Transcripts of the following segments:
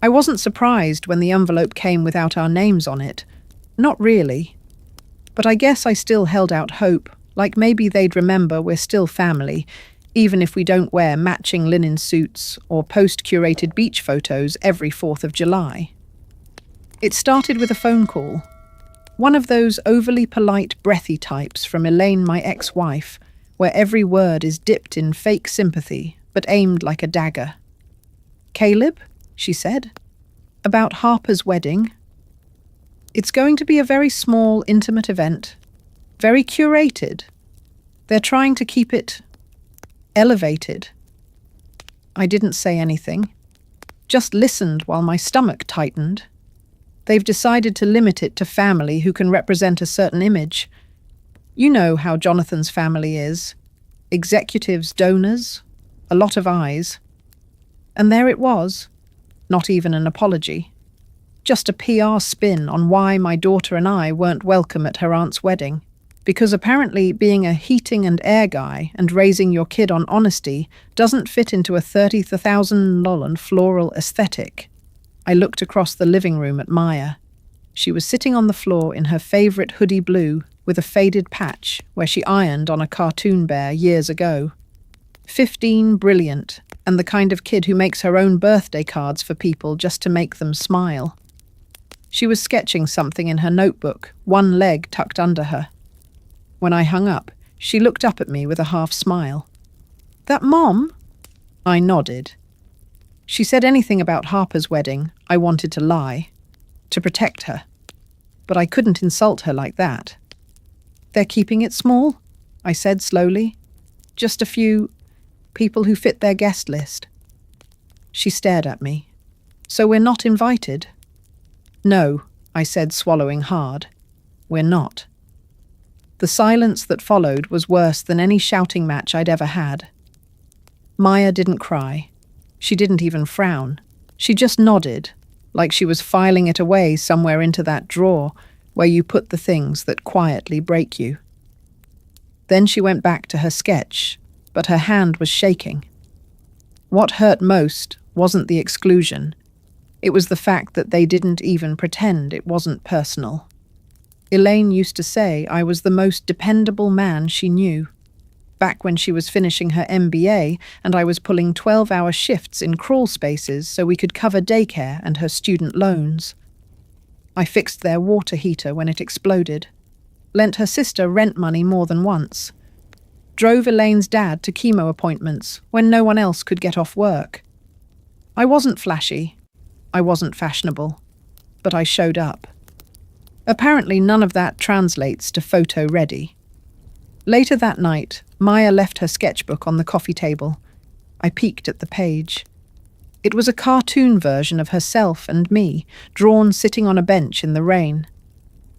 I wasn't surprised when the envelope came without our names on it. Not really. But I guess I still held out hope, like maybe they'd remember we're still family, even if we don't wear matching linen suits or post curated beach photos every 4th of July. It started with a phone call. One of those overly polite, breathy types from Elaine, my ex-wife, where every word is dipped in fake sympathy, but aimed like a dagger. "Caleb," she said, "about Harper's wedding. It's going to be a very small, intimate event, very curated. They're trying to keep it elevated." I didn't say anything, just listened while my stomach tightened. They've decided to limit it to family who can represent a certain image. You know how Jonathan's family is. Executives, donors, a lot of eyes. And there it was. Not even an apology. Just a PR spin on why my daughter and I weren't welcome at her aunt's wedding. Because apparently being a heating and air guy and raising your kid on honesty doesn't fit into a $30,000 floral aesthetic. I looked across the living room at Maya. She was sitting on the floor in her favorite hoodie blue with a faded patch where she ironed on a cartoon bear years ago. 15, brilliant, and the kind of kid who makes her own birthday cards for people just to make them smile. She was sketching something in her notebook, one leg tucked under her. When I hung up, she looked up at me with a half smile. "That Mom?" I nodded. She said anything about Harper's wedding, I wanted to lie. To protect her. But I couldn't insult her like that. "They're keeping it small," I said slowly. "Just a few people who fit their guest list." She stared at me. "So we're not invited?" "No," I said, swallowing hard. "We're not." The silence that followed was worse than any shouting match I'd ever had. Maya didn't cry. She didn't even frown. She just nodded, like she was filing it away somewhere into that drawer where you put the things that quietly break you. Then she went back to her sketch, but her hand was shaking. What hurt most wasn't the exclusion. It was the fact that they didn't even pretend it wasn't personal. Elaine used to say I was the most dependable man she knew. Back when she was finishing her MBA and I was pulling 12-hour shifts in crawl spaces so we could cover daycare and her student loans. I fixed their water heater when it exploded. Lent her sister rent money more than once. Drove Elaine's dad to chemo appointments when no one else could get off work. I wasn't flashy. I wasn't fashionable. But I showed up. Apparently none of that translates to photo ready. Later that night, Maya left her sketchbook on the coffee table. I peeked at the page. It was a cartoon version of herself and me, drawn sitting on a bench in the rain.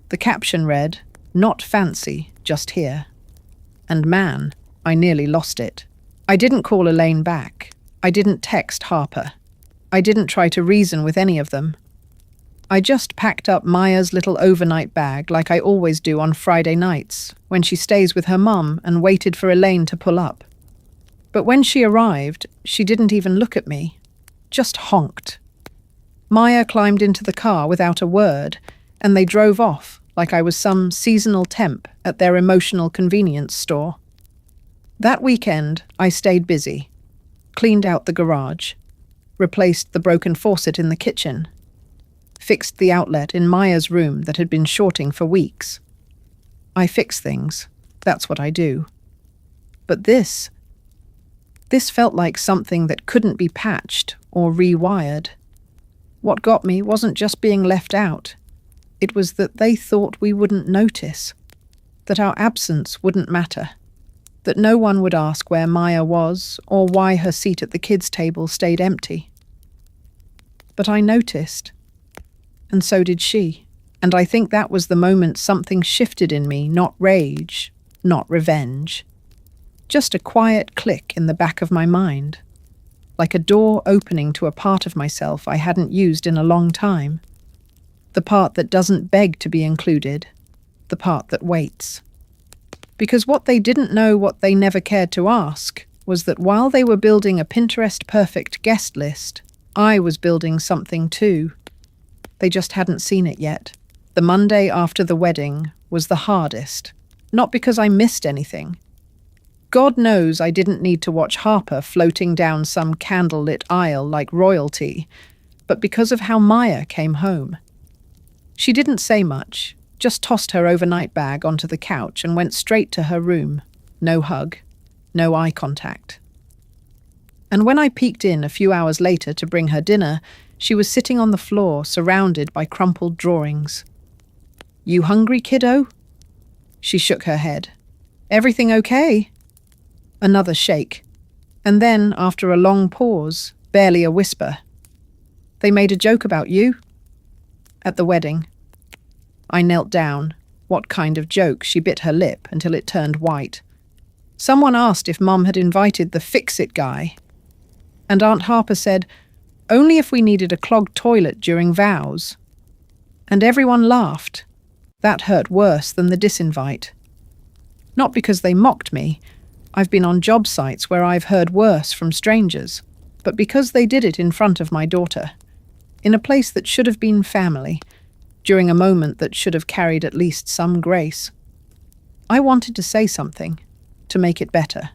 The caption read, "Not fancy, just here." And man, I nearly lost it. I didn't call Elaine back. I didn't text Harper. I didn't try to reason with any of them. I just packed up Maya's little overnight bag like I always do on Friday nights, when she stays with her mum, and waited for Elaine to pull up. But when she arrived, she didn't even look at me, just honked. Maya climbed into the car without a word, and they drove off like I was some seasonal temp at their emotional convenience store. That weekend, I stayed busy, cleaned out the garage, replaced the broken faucet in the kitchen, fixed the outlet in Maya's room that had been shorting for weeks. I fix things. That's what I do. But this felt like something that couldn't be patched or rewired. What got me wasn't just being left out. It was that they thought we wouldn't notice, that our absence wouldn't matter, that no one would ask where Maya was or why her seat at the kids' table stayed empty. But I noticed. And so did she. And I think that was the moment something shifted in me, not rage, not revenge. Just a quiet click in the back of my mind. Like a door opening to a part of myself I hadn't used in a long time. The part that doesn't beg to be included. The part that waits. Because what they didn't know, what they never cared to ask, was that while they were building a Pinterest-perfect guest list, I was building something too. They just hadn't seen it yet. The Monday after the wedding was the hardest. Not because I missed anything. God knows I didn't need to watch Harper floating down some candlelit aisle like royalty, but because of how Maya came home. She didn't say much, just tossed her overnight bag onto the couch and went straight to her room. No hug, no eye contact. And when I peeked in a few hours later to bring her dinner, she was sitting on the floor, surrounded by crumpled drawings. "You hungry, kiddo?" She shook her head. "Everything okay?" Another shake. And then, after a long pause, barely a whisper, "They made a joke about you?" "At the wedding." I knelt down. What kind of joke? She bit her lip until it turned white. "Someone asked if Mum had invited the fix-it guy. And Aunt Harper said, only if we needed a clogged toilet during vows. And everyone laughed. That hurt worse than the disinvite. Not because they mocked me. I've been on job sites where I've heard worse from strangers, but because they did it in front of my daughter, in a place that should have been family, during a moment that should have carried at least some grace. I wanted to say something, to make it better.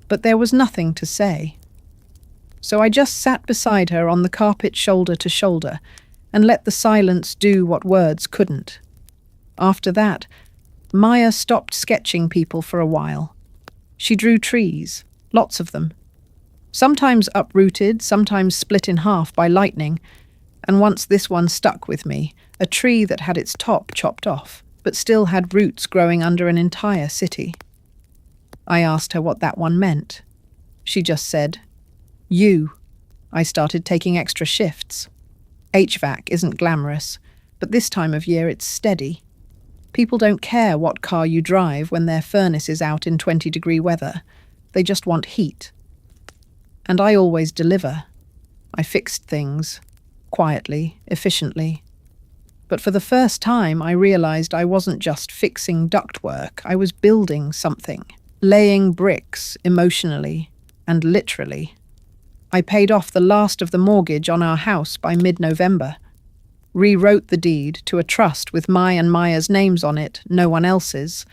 But there was nothing to say. So I just sat beside her on the carpet shoulder to shoulder and let the silence do what words couldn't. After that, Maya stopped sketching people for a while. She drew trees, lots of them. Sometimes uprooted, sometimes split in half by lightning, and once this one stuck with me, a tree that had its top chopped off, but still had roots growing under an entire city. I asked her what that one meant. She just said, "You." I started taking extra shifts. HVAC isn't glamorous, but this time of year it's steady. People don't care what car you drive when their furnace is out in 20-degree weather. They just want heat. And I always deliver. I fixed things, quietly, efficiently. But for the first time, I realized I wasn't just fixing ductwork. I was building something, laying bricks emotionally and literally. I paid off the last of the mortgage on our house by mid-November. Rewrote the deed to a trust with my and Maya's names on it, no one else's.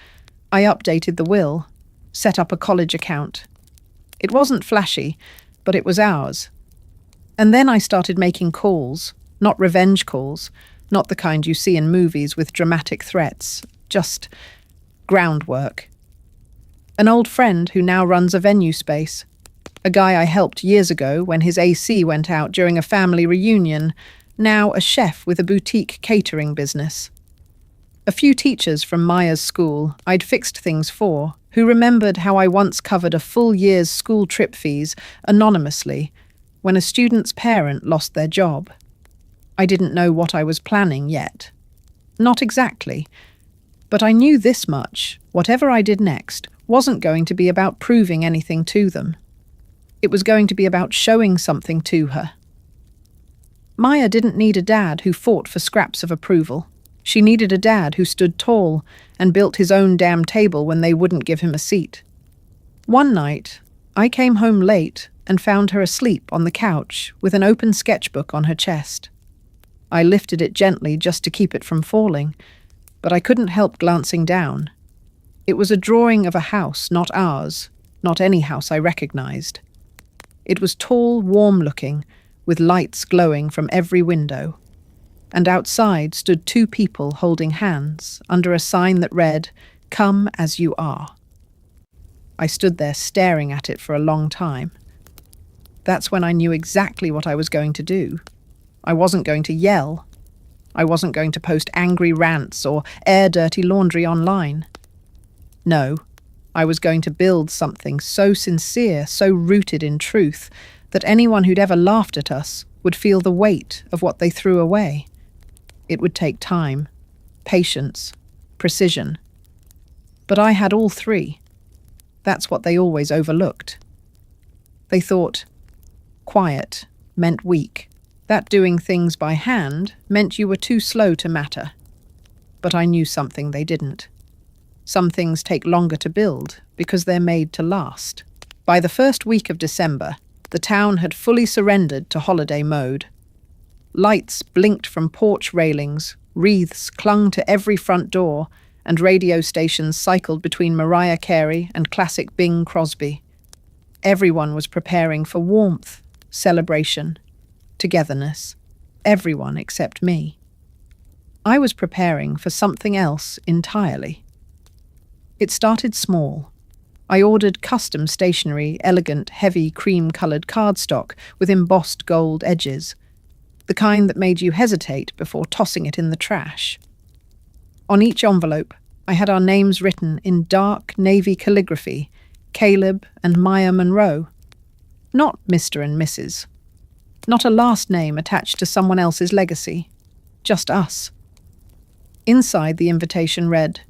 I updated the will, set up a college account. It wasn't flashy, but it was ours. And then I started making calls, not revenge calls, not the kind you see in movies with dramatic threats, just groundwork. An old friend who now runs a venue space. A guy I helped years ago when his AC went out during a family reunion, now a chef with a boutique catering business. A few teachers from Maya's school I'd fixed things for, who remembered how I once covered a full year's school trip fees anonymously when a student's parent lost their job. I didn't know what I was planning yet. Not exactly. But I knew this much: whatever I did next wasn't going to be about proving anything to them. It was going to be about showing something to her. Maya didn't need a dad who fought for scraps of approval. She needed a dad who stood tall and built his own damn table when they wouldn't give him a seat. One night, I came home late and found her asleep on the couch with an open sketchbook on her chest. I lifted it gently just to keep it from falling, but I couldn't help glancing down. It was a drawing of a house, not ours, not any house I recognized. It was tall, warm-looking, with lights glowing from every window. And outside stood two people holding hands under a sign that read, "Come as you are." I stood there staring at it for a long time. That's when I knew exactly what I was going to do. I wasn't going to yell. I wasn't going to post angry rants or air dirty laundry online. No, I was going to build something so sincere, so rooted in truth, that anyone who'd ever laughed at us would feel the weight of what they threw away. It would take time, patience, precision. But I had all three. That's what they always overlooked. They thought quiet meant weak, that doing things by hand meant you were too slow to matter. But I knew something they didn't. Some things take longer to build because they're made to last. By the first week of December, The town had fully surrendered to holiday mode. Lights blinked from porch railings, wreaths clung to every front door, and radio stations cycled between Mariah Carey and classic Bing Crosby. Everyone was preparing for warmth, celebration, togetherness. Everyone except me. I was preparing for something else entirely. It started small. I ordered custom stationery, elegant, heavy, cream-coloured cardstock with embossed gold edges, the kind that made you hesitate before tossing it in the trash. On each envelope, I had our names written in dark navy calligraphy, Caleb and Maya Monroe. Not Mr. and Mrs. Not a last name attached to someone else's legacy. Just us. Inside, the invitation read,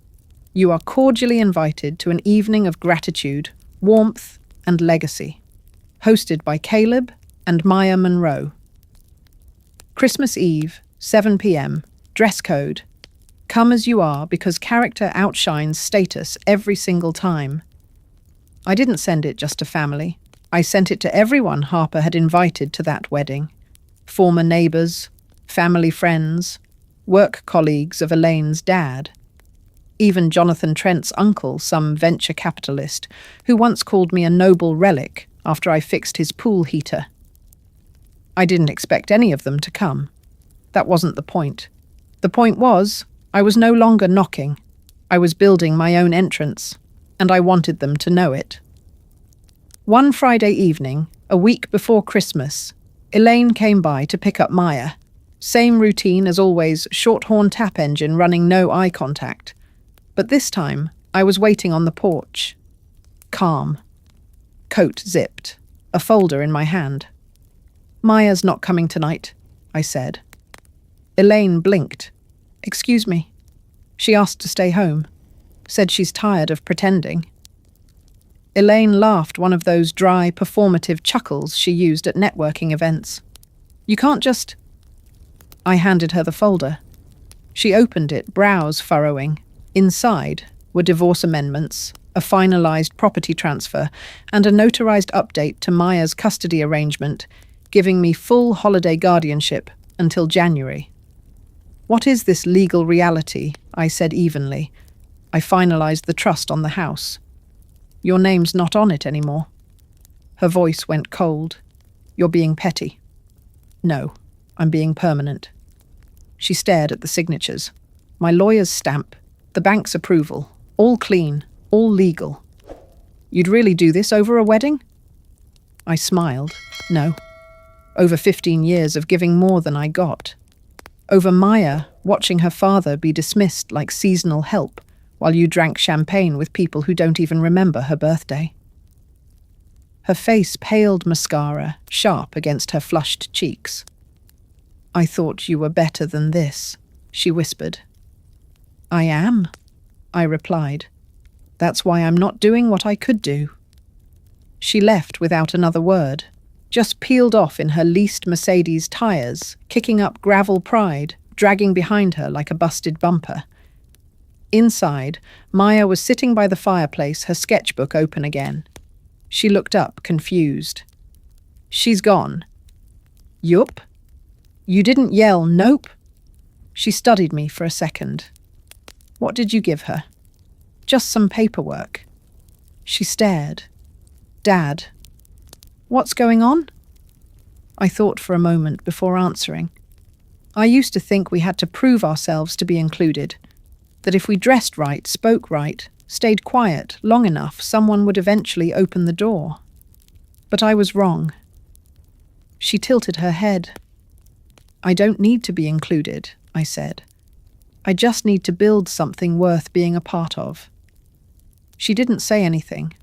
"You are cordially invited to an evening of gratitude, warmth, and legacy, hosted by Caleb and Maya Monroe. Christmas Eve, 7 p.m, dress code. Come as you are because character outshines status every single time." I didn't send it just to family. I sent it to everyone Harper had invited to that wedding. Former neighbours, family friends, work colleagues of Elaine's dad. Even Jonathan Trent's uncle, some venture capitalist, who once called me a noble relic after I fixed his pool heater. I didn't expect any of them to come. That wasn't the point. The point was, I was no longer knocking. I was building my own entrance, and I wanted them to know it. One Friday evening, a week before Christmas, Elaine came by to pick up Maya. Same routine as always, shorthorn tap engine running no eye contact. But this time, I was waiting on the porch. Calm. Coat zipped. A folder in my hand. "Maya's not coming tonight," I said. Elaine blinked. "Excuse me." She asked to stay home. Said she's tired of pretending. Elaine laughed, one of those dry, performative chuckles she used at networking events. "You can't just—" I handed her the folder. She opened it, brows furrowing. Inside were divorce amendments, a finalized property transfer, and a notarized update to Maya's custody arrangement, giving me full holiday guardianship until January. "What is this legal reality?" I said evenly. "I finalized the trust on the house. Your name's not on it anymore." Her voice went cold. "You're being petty." "No, I'm being permanent." She stared at the signatures. My lawyer's stamp, the bank's approval, all clean, all legal. "You'd really do this over a wedding?" I smiled. "No. Over 15 years of giving more than I got. Over Maya watching her father be dismissed like seasonal help while you drank champagne with people who don't even remember her birthday." Her face paled mascara, sharp against her flushed cheeks. "I thought you were better than this," she whispered. "I am," I replied. "That's why I'm not doing what I could do." She left without another word, just peeled off in her leased Mercedes tires, kicking up gravel pride, dragging behind her like a busted bumper. Inside, Maya was sitting by the fireplace, her sketchbook open again. She looked up, confused. "She's gone." "Yup." "You didn't yell, 'Nope'?" She studied me for a second. "What did you give her?" "Just some paperwork." She stared. "Dad." "What's going on?" I thought for a moment before answering. I used to think we had to prove ourselves to be included, that if we dressed right, spoke right, stayed quiet long enough, someone would eventually open the door. But I was wrong. She tilted her head. "I don't need to be included," I said. "I just need to build something worth being a part of." She didn't say anything.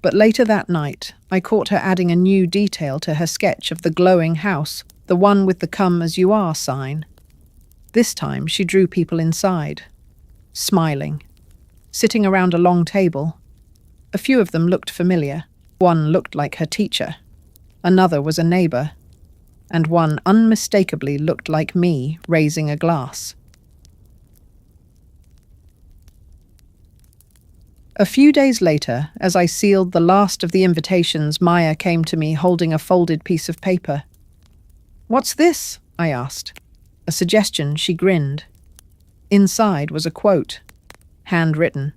But later that night, I caught her adding a new detail to her sketch of the glowing house, the one with the "Come as you are" sign. This time she drew people inside, smiling, sitting around a long table. A few of them looked familiar. One looked like her teacher. Another was a neighbor. And one unmistakably looked like me raising a glass. A few days later, as I sealed the last of the invitations, Maya came to me holding a folded piece of paper. "What's this?" I asked. A suggestion, she grinned. Inside was a quote, handwritten.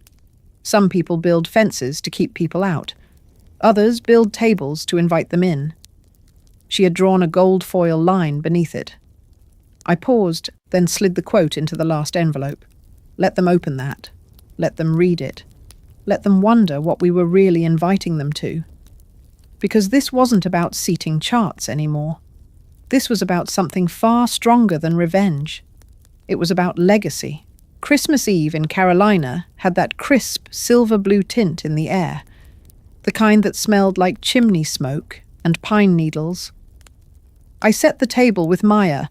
"Some people build fences to keep people out. Others build tables to invite them in." She had drawn a gold foil line beneath it. I paused, then slid the quote into the last envelope. Let them open that. Let them read it. Let them wonder what we were really inviting them to. Because this wasn't about seating charts anymore. This was about something far stronger than revenge. It was about legacy. Christmas Eve in Carolina had that crisp, silver-blue tint in the air, the kind that smelled like chimney smoke and pine needles. I set the table with Maya.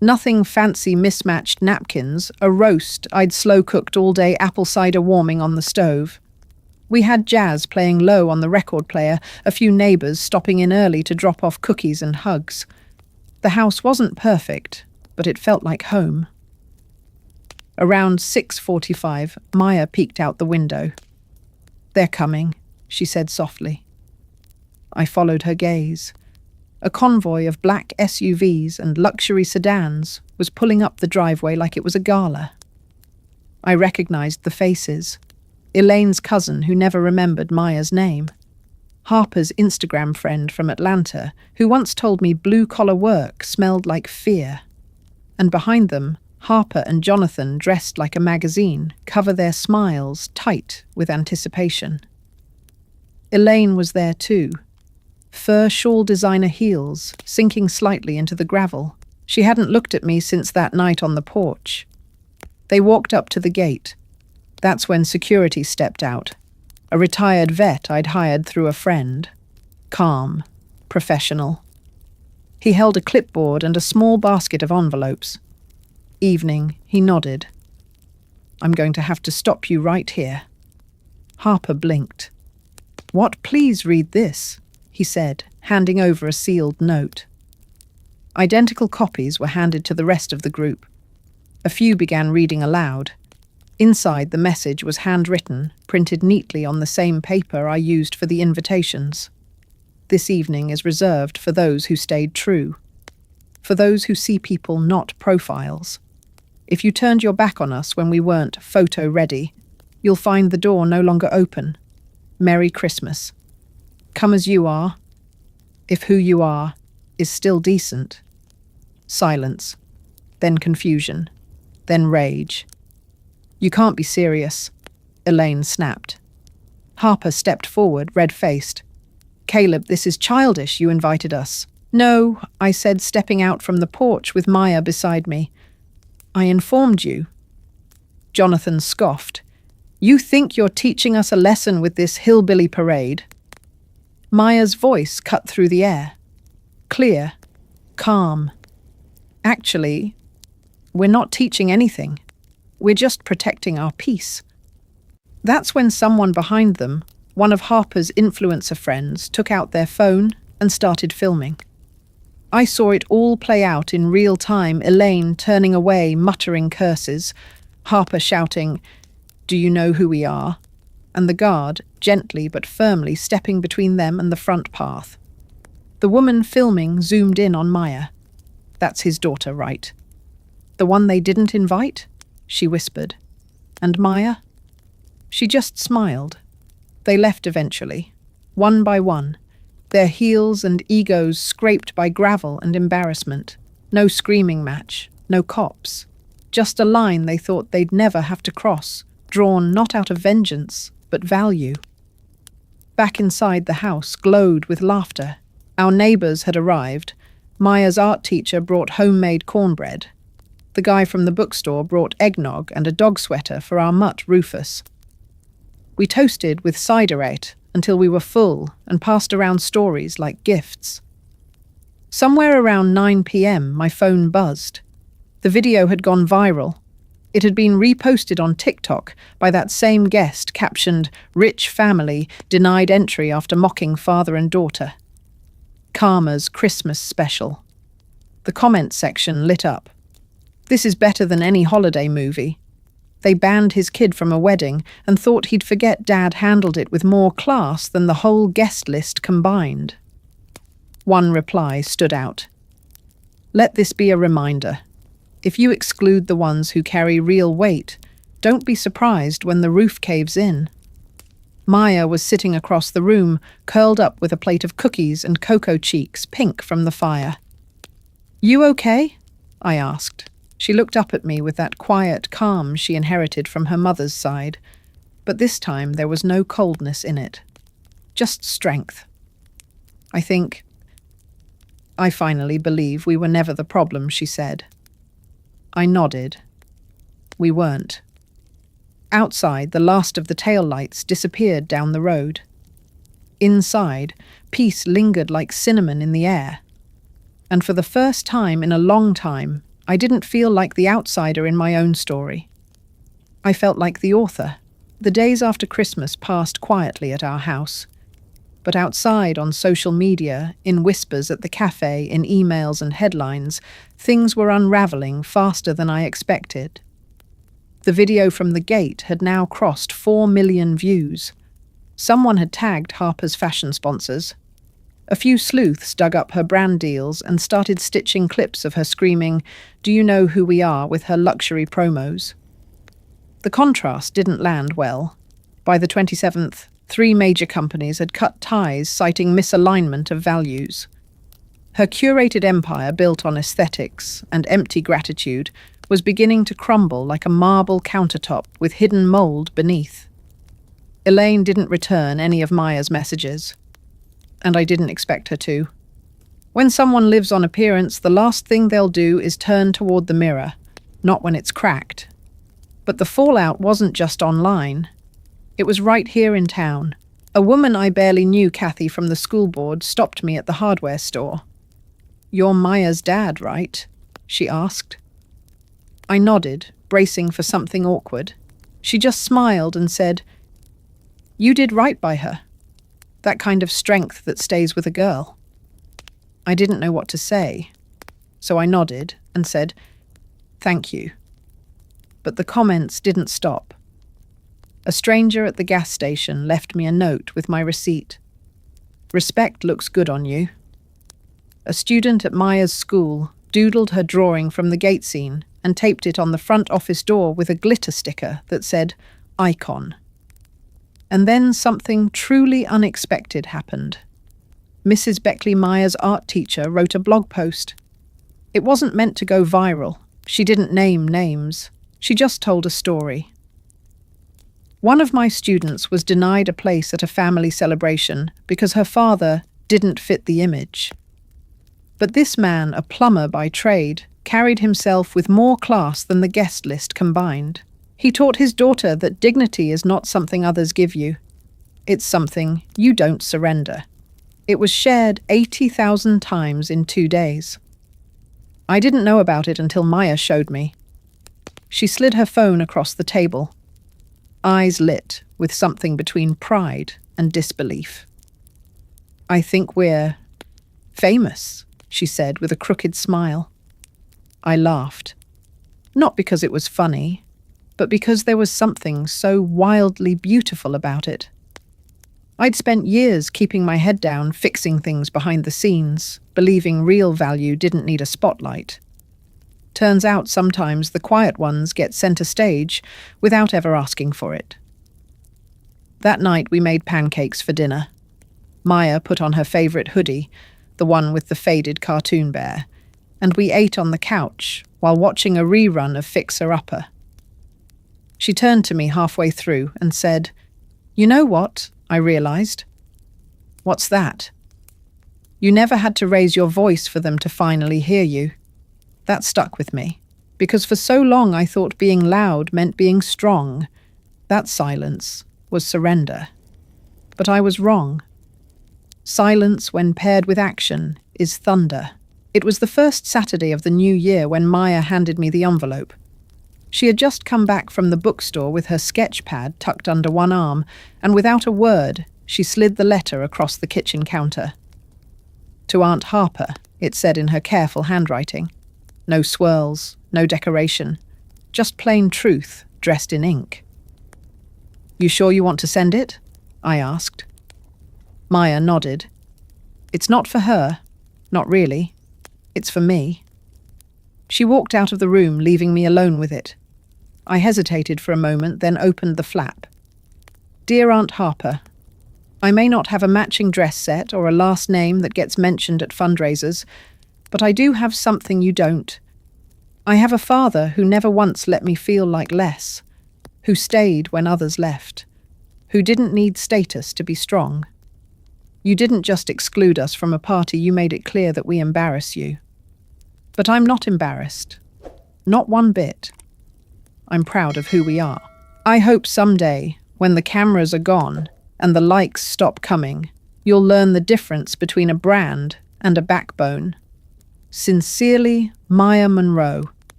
Nothing fancy mismatched napkins, a roast I'd slow-cooked all day, apple cider warming on the stove. We had jazz playing low on the record player, a few neighbours stopping in early to drop off cookies and hugs. The house wasn't perfect, but it felt like home. Around 6:45, Maya peeked out the window. "They're coming," she said softly. I followed her gaze. A convoy of black SUVs and luxury sedans was pulling up the driveway like it was a gala. I recognized the faces. Elaine's cousin, who never remembered Maya's name. Harper's Instagram friend from Atlanta, who once told me blue-collar work smelled like fear. And behind them, Harper and Jonathan, dressed like a magazine, cover their smiles tight with anticipation. Elaine was there too. Fur shawl designer heels, sinking slightly into the gravel. She hadn't looked at me since that night on the porch. They walked up to the gate. That's when security stepped out. A retired vet I'd hired through a friend. Calm, professional. He held a clipboard and a small basket of envelopes. "Evening," he nodded. "I'm going to have to stop you right here." Harper blinked. "What? Please read this," he said, handing over a sealed note. Identical copies were handed to the rest of the group. A few began reading aloud. Inside, the message was handwritten, printed neatly on the same paper I used for the invitations. "This evening is reserved for those who stayed true. For those who see people, not profiles. If you turned your back on us when we weren't photo-ready, you'll find the door no longer open. Merry Christmas. Come as you are, if who you are is still decent." Silence. Then confusion. Then rage. "You can't be serious," Elaine snapped. Harper stepped forward, red-faced. "Caleb, this is childish. You invited us." "No," I said, stepping out from the porch with Maya beside me. "I informed you." Jonathan scoffed. "You think you're teaching us a lesson with this hillbilly parade?" Maya's voice cut through the air. Clear. Calm. "Actually, we're not teaching anything. We're just protecting our peace." That's when someone behind them, one of Harper's influencer friends, took out their phone and started filming. I saw it all play out in real time, Elaine turning away, muttering curses, Harper shouting, "Do you know who we are?" and the guard, gently but firmly stepping between them and the front path. The woman filming zoomed in on Maya. "That's his daughter, right? The one they didn't invite?" she whispered. "And Maya?" She just smiled. They left eventually, one by one, their heels and egos scraped by gravel and embarrassment. No screaming match, no cops. Just a line they thought they'd never have to cross, drawn not out of vengeance, but value. Back inside, the house glowed with laughter. Our neighbours had arrived. Maya's art teacher brought homemade cornbread. The guy from the bookstore brought eggnog and a dog sweater for our mutt Rufus. We toasted with ciderette until we were full and passed around stories like gifts. Somewhere around 9 p.m, my phone buzzed. The video had gone viral. It had been reposted on TikTok by that same guest, captioned, "Rich family denied entry after mocking father and daughter." Karma's Christmas special. The comment section lit up. "This is better than any holiday movie." They banned his kid from a wedding and thought he'd forget Dad handled it with more class than the whole guest list combined. One reply stood out. Let this be a reminder. If you exclude the ones who carry real weight, don't be surprised when the roof caves in. Maya was sitting across the room, curled up with a plate of cookies and cocoa cheeks pink from the fire. You okay? I asked. She looked up at me with that quiet calm she inherited from her mother's side, but this time there was no coldness in it, just strength. I finally believe we were never the problem, she said. I nodded. We weren't. Outside, the last of the taillights disappeared down the road. Inside, peace lingered like cinnamon in the air. And for the first time in a long time, I didn't feel like the outsider in my own story. I felt like the author. The days after Christmas passed quietly at our house. But outside, on social media, in whispers at the cafe, in emails and headlines, things were unraveling faster than I expected. The video from the gate had now crossed 4 million views. Someone had tagged Harper's fashion sponsors. A few sleuths dug up her brand deals and started stitching clips of her screaming, "Do you know who we are?" with her luxury promos. The contrast didn't land well. By the 27th, 3 major companies had cut ties, citing misalignment of values. Her curated empire, built on aesthetics and empty gratitude, was beginning to crumble like a marble countertop with hidden mold beneath. Elaine didn't return any of Maya's messages, and I didn't expect her to. When someone lives on appearance, the last thing they'll do is turn toward the mirror, not when it's cracked. But the fallout wasn't just online. It was right here in town. A woman I barely knew, Kathy from the school board, stopped me at the hardware store. "You're Maya's dad, right?" she asked. I nodded, bracing for something awkward. She just smiled and said, "You did right by her. That kind of strength that stays with a girl." I didn't know what to say, so I nodded and said, "Thank you." But the comments didn't stop. A stranger at the gas station left me a note with my receipt. "Respect looks good on you." A student at Maya's school doodled her drawing from the gate scene and taped it on the front office door with a glitter sticker that said, "Icon." And then something truly unexpected happened. Mrs. Beckley Maya's art teacher wrote a blog post. It wasn't meant to go viral. She didn't name names. She just told a story. One of my students was denied a place at a family celebration because her father didn't fit the image. But this man, a plumber by trade, carried himself with more class than the guest list combined. He taught his daughter that dignity is not something others give you. It's something you don't surrender. It was shared 80,000 times in 2 days. I didn't know about it until Maya showed me. She slid her phone across the table, eyes lit with something between pride and disbelief. "I think we're famous," she said with a crooked smile. I laughed. Not because it was funny, but because there was something so wildly beautiful about it. I'd spent years keeping my head down, fixing things behind the scenes, believing real value didn't need a spotlight. Turns out sometimes the quiet ones get center stage without ever asking for it. That night we made pancakes for dinner. Maya put on her favorite hoodie, the one with the faded cartoon bear, and we ate on the couch while watching a rerun of Fixer Upper. She turned to me halfway through and said, "You know what I realized?" "What's that?" "You never had to raise your voice for them to finally hear you." That stuck with me, because for so long I thought being loud meant being strong. That silence was surrender. But I was wrong. Silence, when paired with action, is thunder. It was the first Saturday of the new year when Maya handed me the envelope. She had just come back from the bookstore with her sketch pad tucked under one arm, and without a word, she slid the letter across the kitchen counter. "To Aunt Harper," it said in her careful handwriting. No swirls, no decoration, just plain truth dressed in ink. "You sure you want to send it?" I asked. Maya nodded. "It's not for her. Not really. It's for me." She walked out of the room, leaving me alone with it. I hesitated for a moment, then opened the flap. "Dear Aunt Harper, I may not have a matching dress set or a last name that gets mentioned at fundraisers, but I do have something you don't. I have a father who never once let me feel like less, who stayed when others left, who didn't need status to be strong. You didn't just exclude us from a party, you made it clear that we embarrass you. But I'm not embarrassed. Not one bit. I'm proud of who we are. I hope someday, when the cameras are gone and the likes stop coming, you'll learn the difference between a brand and a backbone. Sincerely, Maya Monroe."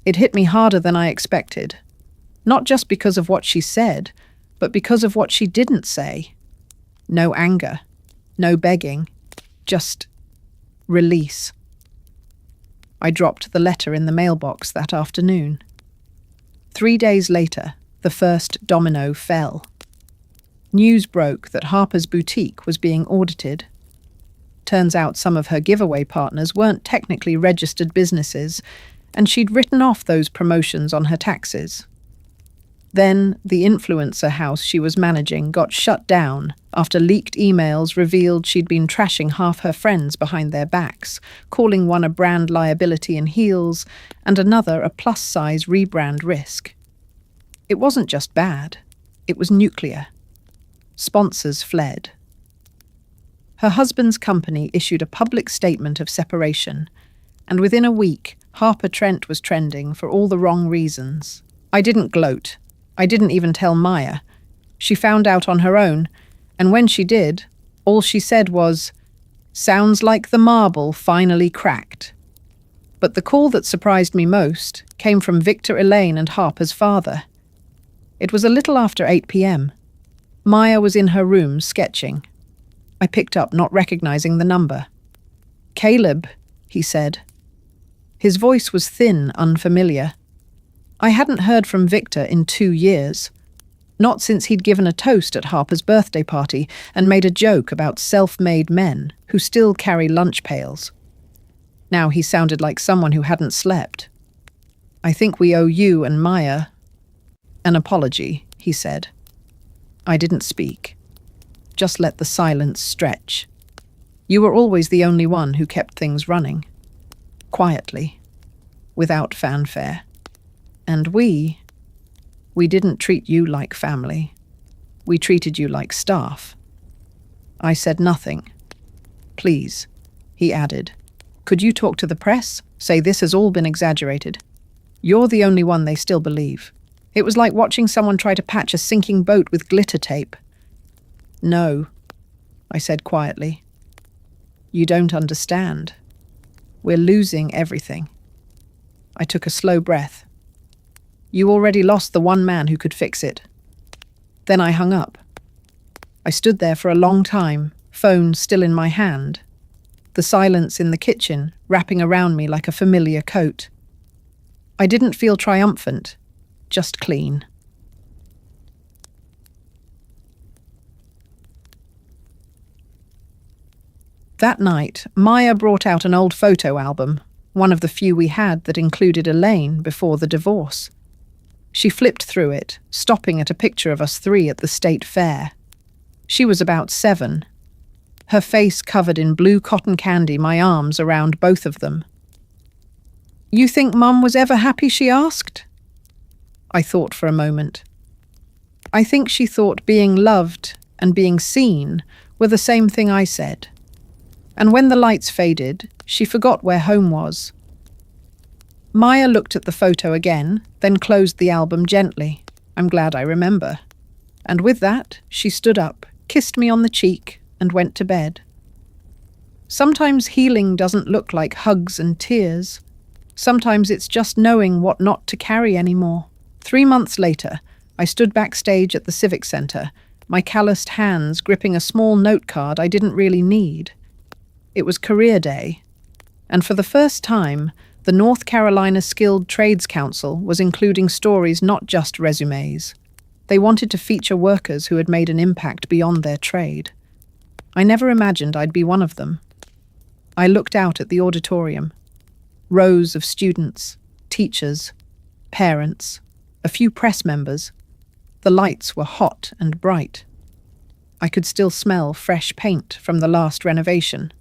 It hit me harder than I expected. Not just because of what she said, but because of what she didn't say. No anger. No begging. Just release. I dropped the letter in the mailbox that afternoon. 3 days later, the first domino fell. News broke that Harper's boutique was being audited. Turns out some of her giveaway partners weren't technically registered businesses, and she'd written off those promotions on her taxes. Then, the influencer house she was managing got shut down after leaked emails revealed she'd been trashing half her friends behind their backs, calling one a brand liability in heels and another a plus-size rebrand risk. It wasn't just bad, it was nuclear. Sponsors fled. Her husband's company issued a public statement of separation, and within a week, Harper Trent was trending for all the wrong reasons. I didn't gloat. I didn't even tell Maya. She found out on her own, and when she did, all she said was, "Sounds like the marble finally cracked." But the call that surprised me most came from Victor Elaine and Harper's father. It was a little after 8 p.m. Maya was in her room sketching. I picked up, not recognizing the number. "Caleb," he said. His voice was thin, unfamiliar. I hadn't heard from Victor in 2 years. Not since he'd given a toast at Harper's birthday party and made a joke about self-made men who still carry lunch pails. Now he sounded like someone who hadn't slept. "I think we owe you and Maya an apology," he said. I didn't speak. Just let the silence stretch. You were always the only one who kept things running. Quietly. Without fanfare. And we didn't treat you like family. We treated you like staff. I said nothing. "Please," he added. "Could you talk to the press? Say this has all been exaggerated. You're the only one they still believe." It was like watching someone try to patch a sinking boat with glitter tape. "No," I said quietly. "You don't understand. We're losing everything." I took a slow breath. "You already lost the one man who could fix it." Then I hung up. I stood there for a long time, phone still in my hand. The silence in the kitchen wrapping around me like a familiar coat. I didn't feel triumphant, just clean. That night, Maya brought out an old photo album, one of the few we had that included Elaine before the divorce. She flipped through it, stopping at a picture of us 3 at the state fair. She was about 7. Her face covered in blue cotton candy, my arms around both of them. "You think Mum was ever happy?" she asked. I thought for a moment. I think she thought being loved and being seen were the same thing I said. And when the lights faded, she forgot where home was. Maya looked at the photo again, then closed the album gently. I'm glad I remember. And with that, she stood up, kissed me on the cheek, and went to bed. Sometimes healing doesn't look like hugs and tears. Sometimes it's just knowing what not to carry anymore. 3 months later, I stood backstage at the Civic Center, my calloused hands gripping a small note card I didn't really need. It was career day, and for the first time, The North Carolina Skilled Trades Council was including stories, not just resumes. They wanted to feature workers who had made an impact beyond their trade. I never imagined I'd be one of them. I looked out at the auditorium. Rows of students, teachers, parents, a few press members. The lights were hot and bright. I could still smell fresh paint from the last renovation.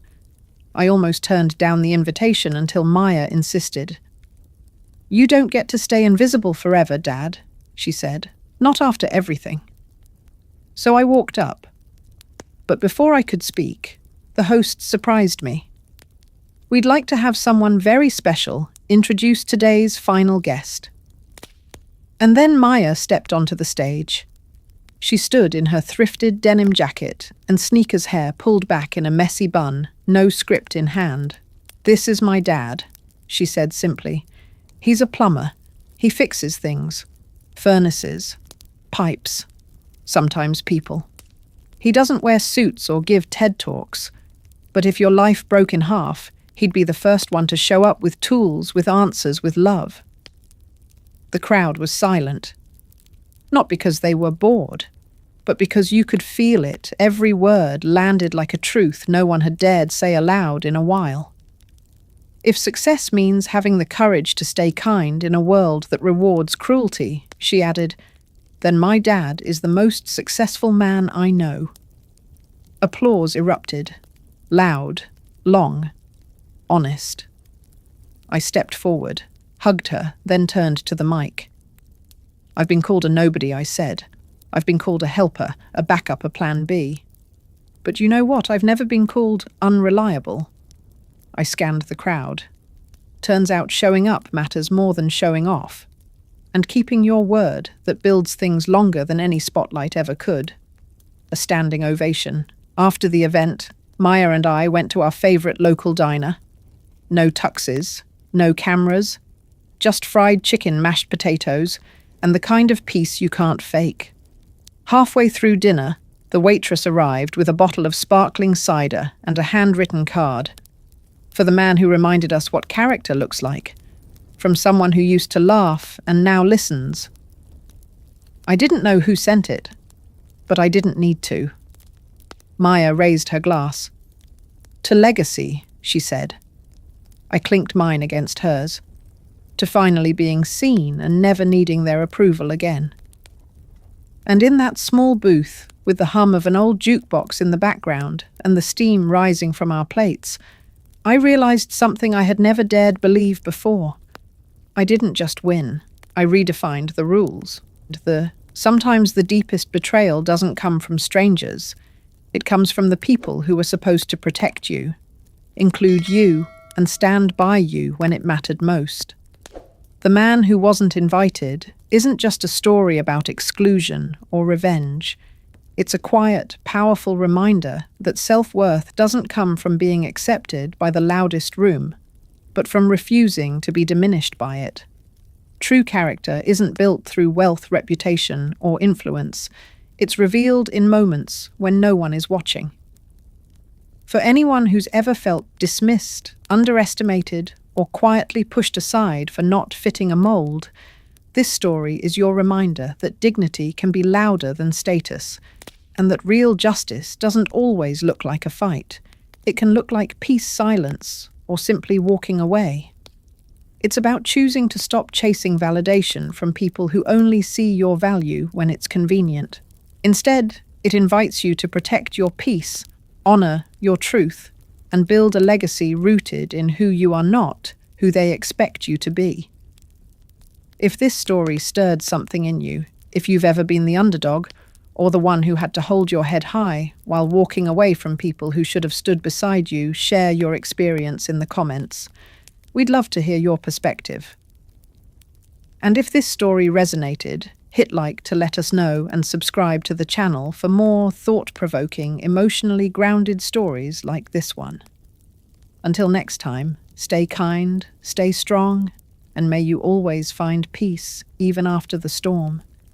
I almost turned down the invitation until Maya insisted. "You don't get to stay invisible forever, Dad," she said. "Not after everything." So I walked up. But before I could speak, the host surprised me. "We'd like to have someone very special introduce today's final guest." And then Maya stepped onto the stage. She stood in her thrifted denim jacket and sneakers hair pulled back in a messy bun, no script in hand. "This is my dad," she said simply. "He's a plumber. He fixes things. Furnaces. Pipes. Sometimes people. He doesn't wear suits or give TED Talks. But if your life broke in half, he'd be the first one to show up with tools, with answers, with love." The crowd was silent. Not because they were bored, but because you could feel it. Every word landed like a truth no one had dared say aloud in a while. "If success means having the courage to stay kind in a world that rewards cruelty," she added, "then my dad is the most successful man I know." Applause erupted. Loud, long, honest. I stepped forward, hugged her, then turned to the mic. "I've been called a nobody," I said. "I've been called a helper, a backup, a plan B. But you know what? I've never been called unreliable." I scanned the crowd. Turns out showing up matters more than showing off. And keeping your word that builds things longer than any spotlight ever could. A standing ovation. After the event, Maya and I went to our favorite local diner. No tuxes, no cameras, just fried chicken, mashed potatoes, and the kind of peace you can't fake. Halfway through dinner, the waitress arrived with a bottle of sparkling cider and a handwritten card. For the man who reminded us what character looks like. From someone who used to laugh and now listens. I didn't know who sent it, but I didn't need to. Maya raised her glass. "To legacy," she said. I clinked mine against hers. To finally being seen and never needing their approval again. And in that small booth, with the hum of an old jukebox in the background and the steam rising from our plates, I realized something I had never dared believe before. I didn't just win. I redefined the rules. Sometimes the deepest betrayal doesn't come from strangers. It comes from the people who were supposed to protect you, include you, and stand by you when it mattered most. The man who wasn't invited isn't just a story about exclusion or revenge. It's a quiet, powerful reminder that self-worth doesn't come from being accepted by the loudest room, but from refusing to be diminished by it. True character isn't built through wealth, reputation, or influence. It's revealed in moments when no one is watching. For anyone who's ever felt dismissed, underestimated, or quietly pushed aside for not fitting a mold, this story is your reminder that dignity can be louder than status, and that real justice doesn't always look like a fight. It can look like peace, silence, or simply walking away. It's about choosing to stop chasing validation from people who only see your value when it's convenient. Instead, it invites you to protect your peace, honor your truth, and build a legacy rooted in who you are not, who they expect you to be. If this story stirred something in you, if you've ever been the underdog, or the one who had to hold your head high while walking away from people who should have stood beside you, share your experience in the comments. We'd love to hear your perspective. And if this story resonated, hit like to let us know and subscribe to the channel for more thought-provoking, emotionally grounded stories like this one. Until next time, stay kind, stay strong, and may you always find peace even after the storm.